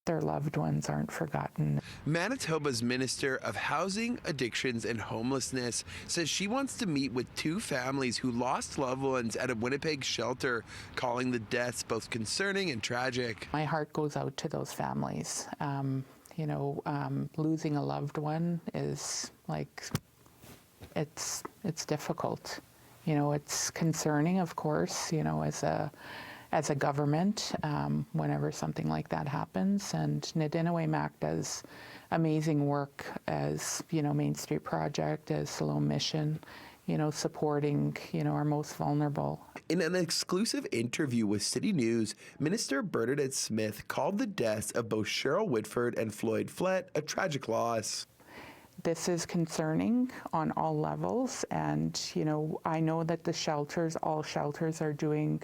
Their loved ones aren't forgotten. Manitoba's Minister of Housing, Addictions and Homelessness says she wants to meet with two families who lost loved ones at a Winnipeg shelter, calling the deaths both concerning and tragic. My heart goes out to those families. Losing a loved one is like, it's difficult. It's concerning, of course, as a government, whenever something like that happens. And Nadinaway does amazing work as, Main Street Project, as Salome Mission, supporting, our most vulnerable. In an exclusive interview with City News, Minister Bernadette Smith called the deaths of both Cheryl Whitford and Floyd Flett a tragic loss. This is concerning on all levels, and, I know that all shelters are doing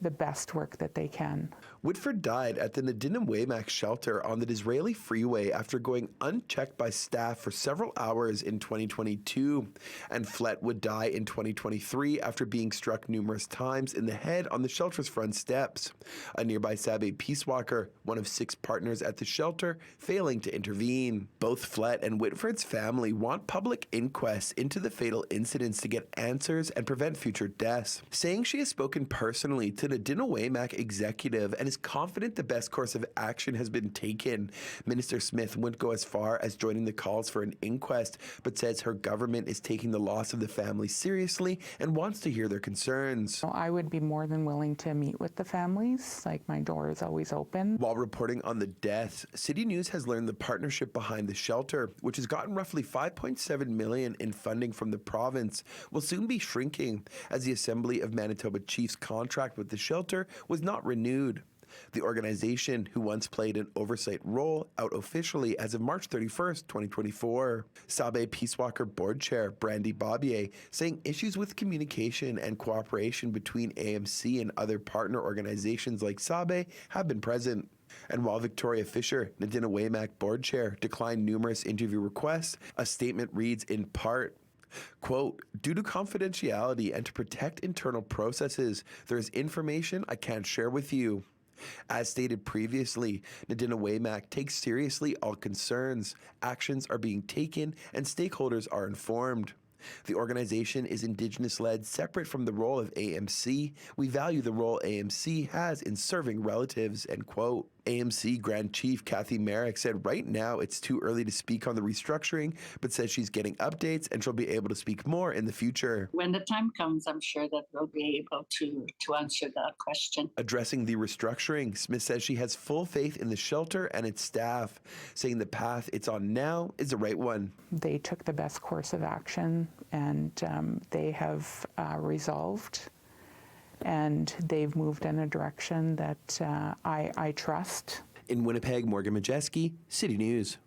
the best work that they can. Whitford died at the Nadinaway shelter on the Disraeli Freeway after going unchecked by staff for several hours in 2022. And Flett would die in 2023 after being struck numerous times in the head on the shelter's front steps. A nearby Sabe Peace Walker, one of 6 partners at the shelter, failing to intervene. Both Flett and Whitford's family want public inquests into the fatal incidents to get answers and prevent future deaths, saying she has spoken personally to the Nadinaway executive and is confident the best course of action has been taken. Minister Smith wouldn't go as far as joining the calls for an inquest, but says her government is taking the loss of the family seriously and wants to hear their concerns. I would be more than willing to meet with the families. Like, my door is always open. While reporting on the deaths, City News has learned the partnership behind the shelter, which has gotten roughly $5.7 million in funding from the province, will soon be shrinking as the Assembly of Manitoba Chiefs contract with the shelter was not renewed. The organization, who once played an oversight role, out officially as of March 31st, 2024. Sabe Peace Walker Board Chair Brandy Bobbier saying issues with communication and cooperation between AMC and other partner organizations like Sabe have been present. And while Victoria Fisher, Nadinaway Board Chair, declined numerous interview requests, a statement reads in part, quote, "Due to confidentiality and to protect internal processes, there is information I can't share with you." As stated previously, Nadinaway takes seriously all concerns, actions are being taken, and stakeholders are informed. The organization is Indigenous-led, separate from the role of AMC. We value the role AMC has in serving relatives, end quote. AMC Grand Chief Kathy Merrick said right now it's too early to speak on the restructuring, but says she's getting updates and she'll be able to speak more in the future. When the time comes, I'm sure that we'll be able to answer that question. Addressing the restructuring, Smith says she has full faith in the shelter and its staff, saying the path it's on now is the right one. They took the best course of action, and they have resolved, and they've moved in a direction that I trust. In Winnipeg, Modjeski, City News.